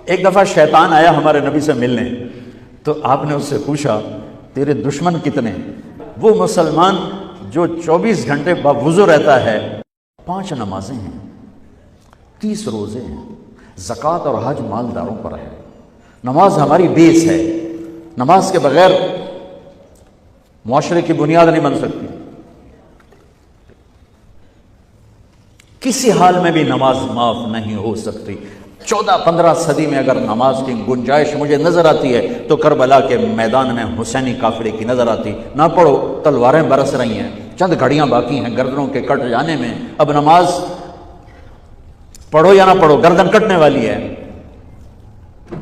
ایک دفعہ شیطان آیا ہمارے نبی سے ملنے، تو آپ نے اس سے پوچھا تیرے دشمن کتنے؟ وہ مسلمان جو 24 گھنٹے باوضو رہتا ہے، 5 نمازیں ہیں، 30 روزے ہیں، زکوٰۃ اور حج مالداروں پر ہے۔ نماز ہماری بیس ہے، نماز کے بغیر معاشرے کی بنیاد نہیں بن سکتی۔ کسی حال میں بھی نماز معاف نہیں ہو سکتی۔ 14-15 صدی میں اگر نماز کی گنجائش مجھے نظر آتی ہے تو کربلا کے میدان میں حسینی قافلے کی نظر آتی۔ نہ پڑھو، تلواریں برس رہی ہیں، چند گھڑیاں باقی ہیں گردنوں کے کٹ جانے میں، اب نماز پڑھو یا نہ پڑھو گردن کٹنے والی ہے۔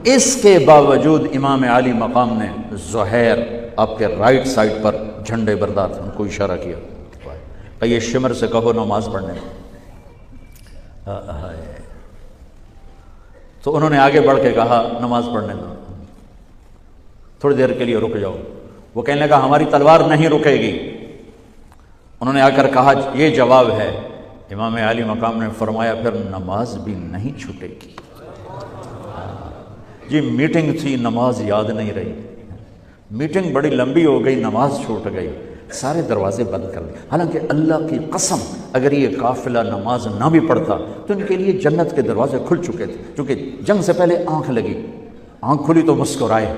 اس کے باوجود امام عالی مقام نے زہیر آپ کے رائٹ سائڈ پر جھنڈے بردار ان کو اشارہ کیا کہ یہ شمر سے کہو نماز پڑھنے۔ تو انہوں نے آگے بڑھ کے کہا نماز پڑھنے دو، تھوڑی دیر کے لیے رک جاؤ۔ وہ کہنے لگا ہماری تلوار نہیں رکے گی۔ انہوں نے آ کر کہا یہ جواب ہے۔ امام عالی مقام نے فرمایا پھر نماز بھی نہیں چھوٹے گی۔ جی میٹنگ تھی، نماز یاد نہیں رہی، میٹنگ بڑی لمبی ہو گئی، نماز چھوٹ گئی، سارے دروازے بند کر دیے۔ حالانکہ اللہ کی قسم اگر یہ قافلہ نماز نہ بھی پڑھتا تو ان کے لیے جنت کے دروازے کھل چکے تھے، کیونکہ جنگ سے پہلے آنکھ لگی، آنکھ کھلی تو مسکرائے۔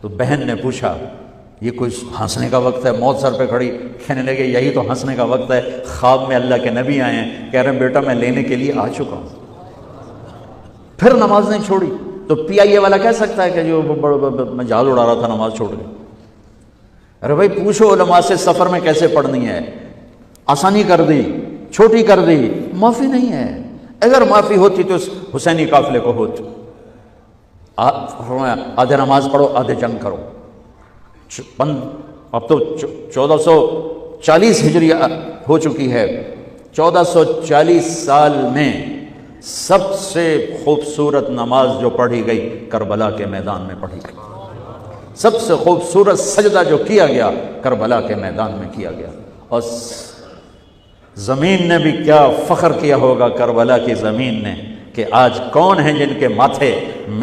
تو بہن نے پوچھا یہ کوئی ہنسنے کا وقت ہے؟ موت سر پہ کھڑی، کہنے لگے یہی تو ہنسنے کا وقت ہے۔ خواب میں اللہ کے نبی آئے ہیں، کہہ رہے ہیں بیٹا میں لینے کے لیے آ چکا ہوں۔ پھر نماز نہیں چھوڑی۔ تو پی آئی اے والا کہہ سکتا ہے کہ جو میں جال اڑا رہا تھا نماز چھوڑ گئی؟ ارے بھائی پوچھو علماء سے سفر میں کیسے پڑھنی ہے، آسانی کر دی، چھوٹی کر دی، معافی نہیں ہے۔ اگر معافی ہوتی تو اس حسینی قافلے کو ہوتی۔ آدھے نماز پڑھو آدھے جنگ کرو۔ اب تو 1440 ہجری ہو چکی ہے، 1440 سال میں سب سے خوبصورت نماز جو پڑھی گئی کربلا کے میدان میں پڑھی گئی۔ سب سے خوبصورت سجدہ جو کیا گیا کربلا کے میدان میں کیا گیا۔ اور زمین نے بھی کیا فخر کیا ہوگا، کربلا کی زمین نے، کہ آج کون ہیں جن کے ماتھے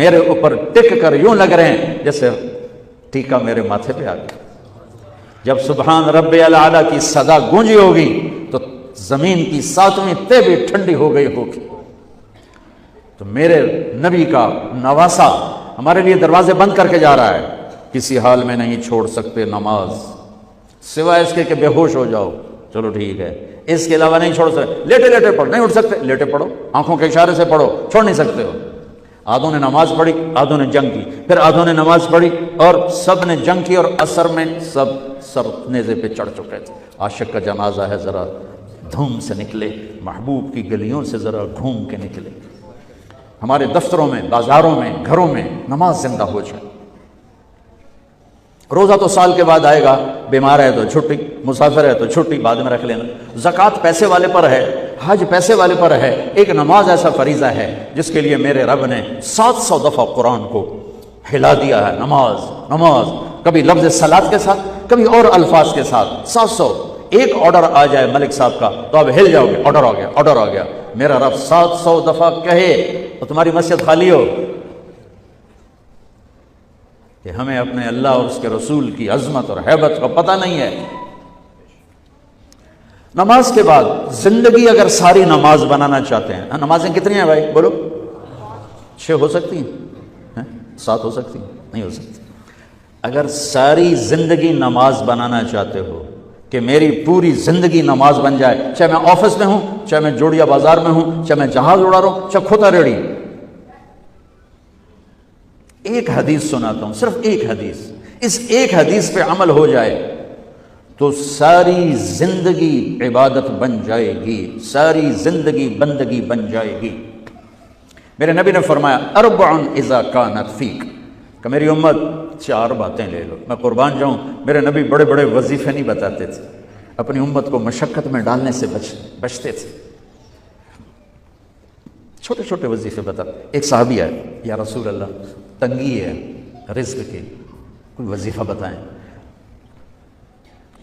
میرے اوپر ٹک کر یوں لگ رہے ہیں جیسے ٹیکا میرے ماتھے پہ آ گیا۔ جب سبحان رب الاعلیٰ کی صدا گونجی ہوگی تو زمین کی 7ویں تہ بھی ٹھنڈی ہو گئی ہوگی۔ تو میرے نبی کا نواسا ہمارے لیے دروازے بند کر کے جا رہا ہے۔ کسی حال میں نہیں چھوڑ سکتے نماز، سوائے اس کے کہ بے ہوش ہو جاؤ، چلو ٹھیک ہے، اس کے علاوہ نہیں چھوڑ سکتے۔ لیٹے لیٹے پڑھو، نہیں اٹھ سکتے لیٹے پڑھو، آنکھوں کے اشارے سے پڑھو، چھوڑ نہیں سکتے ہو۔ آدھوں نے نماز پڑھی، آدھوں نے جنگ کی، پھر آدھوں نے نماز پڑھی اور سب نے جنگ کی، اور عصر میں سب سر نیزے پہ چڑھ چکے تھے۔ عاشق کا جنازہ ہے، ذرا دھوم سے نکلے، محبوب کی گلیوں سے ذرا گھوم کے نکلے۔ ہمارے دفتروں میں، بازاروں میں، گھروں میں نماز زندہ ہو جائے۔ روزہ تو سال کے بعد آئے گا، بیمار ہے تو چھٹی، مسافر ہے تو چھٹی بعد میں رکھ لینا۔ زکوٰۃ پیسے والے پر ہے، حج پیسے والے پر ہے، ایک نماز ایسا فریضہ ہے جس کے لیے میرے رب نے 700 دفعہ قرآن کو ہلا دیا ہے۔ نماز نماز، کبھی لفظ صلاۃ کے ساتھ، کبھی اور الفاظ کے ساتھ۔ 700 ایک آرڈر آ جائے ملک صاحب کا تو آپ ہل جاؤ گے، آرڈر آ گیا، آرڈر آ گیا۔ میرا رب 700 دفعہ کہے تو تمہاری مسجد خالی ہو کہ ہمیں اپنے اللہ اور اس کے رسول کی عظمت اور ہیبت کا پتہ نہیں ہے۔ نماز کے بعد زندگی اگر ساری نماز بنانا چاہتے ہیں، نمازیں کتنی ہیں بھائی بولو؟ 6 ہو سکتی ہیں؟ 7 ہو سکتی ہیں؟ نہیں ہو سکتی۔ اگر ساری زندگی نماز بنانا چاہتے ہو کہ میری پوری زندگی نماز بن جائے، چاہے میں آفس میں ہوں، چاہے میں جوڑیا بازار میں ہوں، چاہے میں جہاز اڑا رہا ہوں، چاہے کھوتا ریڑی، ایک حدیث سناتا ہوں، صرف ایک حدیث، اس ایک حدیث پہ عمل ہو جائے تو ساری زندگی عبادت بن جائے گی، ساری زندگی بندگی بن جائے گی۔ میرے نبی نے فرمایا اربع اذا کانت فیک، کہ میری امت 4 باتیں لے لو۔ میں قربان جاؤں، میرے نبی بڑے بڑے وظیفے نہیں بتاتے تھے، اپنی امت کو مشقت میں ڈالنے سے بچتے تھے، چھوٹے چھوٹے وظیفے بتاتے۔ ایک صحابی ہے، یا رسول اللہ تنگی ہے رزق کی، کوئی وظیفہ بتائیں۔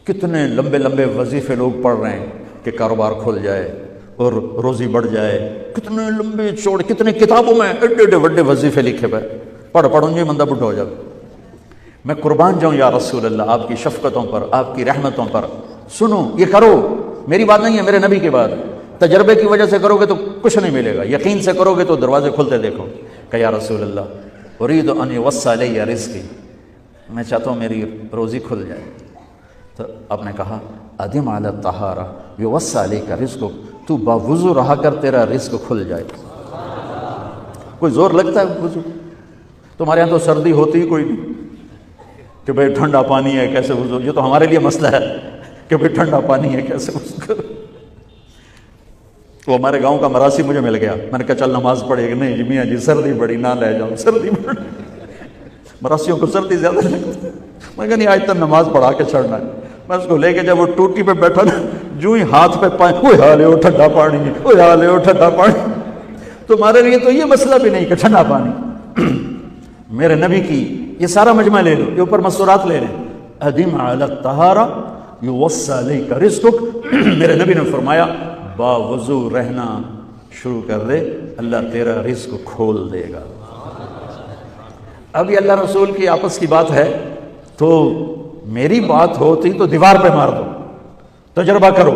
کتنے لمبے لمبے وظیفے لوگ پڑھ رہے ہیں کہ کاروبار کھل جائے، اور روزی بڑھ جائے. کتنے لمبے چوڑے, کتنے کتابوں میں ایڈے ایڈے بڑے وظیفے لکھے پہ, پڑھوں یہ بندہ بڈھا ہو جائے. میں قربان جاؤں یا رسول اللہ آپ کی شفقتوں پر, آپ کی رحمتوں پر. سنو, یہ کرو, میری بات نہیں ہے, میرے نبی کی بات. تجربے کی وجہ سے کرو گے تو کچھ نہیں ملے گا, یقین سے کرو گے تو دروازے کھلتے دیکھو. کہ یا رسول اللہ اريد ان يوسع لي رزقي, میں چاہتا ہوں میری روزی کھل جائے. تو آپ نے کہا ادم علی الطہارہ یوسع علیک رزقک, تو باوضو رہا کر تیرا رزق کھل جائے. کوئی زور لگتا ہے وضو؟ تمہارے یہاں تو سردی ہوتی ہی کوئی نہیں کہ بھئی ٹھنڈا پانی ہے کیسے وضو. یہ تو ہمارے لیے مسئلہ ہے کہ بھئی ٹھنڈا پانی ہے کیسے وضو کرو. وہ ہمارے گاؤں کا مراسی مجھے مل گیا, میں نے کہا چل نماز پڑھے گا. نہیں جی میاں جی سردی بڑی, نہ لے جاؤ سردی بڑی. مراسیوں کو سردی زیادہ لگتی ہے. میں کہا نہیں آج تک نماز پڑھا کے چھڑنا ہے. میں اس کو لے کے جب وہ ٹوٹی پہ بیٹھا نا, جو ہی ہاتھ پہ پائیں, وہ حال ہے وہ ٹھنڈا پانی ہے, وہ حال ہے وہ ٹھنڈا پانی. تمہارے لیے تو یہ مسئلہ بھی نہیں کہ ٹھنڈا پانی. میرے نبی کی یہ سارا مجمع لے لو, یہ اوپر مسورات لے لیں. ادم علی الطہارہ یوسع علیک رزقک. میرے نبی نے فرمایا باوضو رہنا شروع کر دے, اللہ تیرا رزق کھول دے گا. اب یہ اللہ رسول کی آپس کی بات ہے, تو میری بات ہوتی تو دیوار پہ مار دو, تجربہ کرو.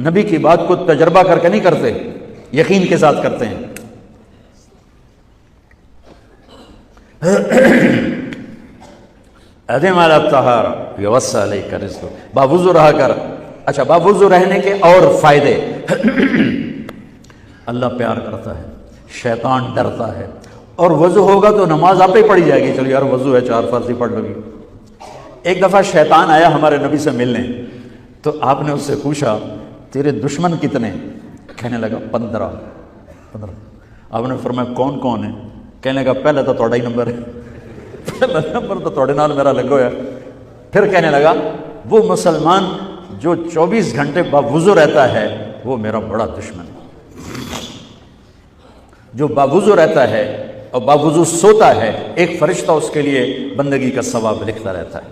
نبی کی بات کو تجربہ کر کے نہیں کرتے, یقین کے ساتھ کرتے ہیں. ادم علی الطہارہ یوسع علیک رزقک, باوضو رہا کر. اچھا, باوضو رہنے کے اور فائدے. اللہ پیار کرتا ہے, شیطان ڈرتا ہے, اور وضو ہوگا تو نماز آپ ہی پڑھی جائے گی. چلو یار وضو ہے, 4 فرض ہی پڑھ لو گی. ایک دفعہ شیطان آیا ہمارے نبی سے ملنے, تو آپ نے اس سے پوچھا تیرے دشمن کتنے؟ کہنے لگا 15. آپ نے فرمایا کون کون ہے؟ کہنے لگا پہلے تو تھوڑا ہی نمبر ہے, پہلا نمبر تو تھوڑے نال میرا لگو ہے. پھر کہنے لگا وہ مسلمان جو 24 گھنٹے باوضو رہتا ہے وہ میرا بڑا دشمن ہے. جو باوضو رہتا ہے اور باوضو سوتا ہے, ایک فرشتہ اس کے لیے بندگی کا ثواب لکھتا رہتا ہے.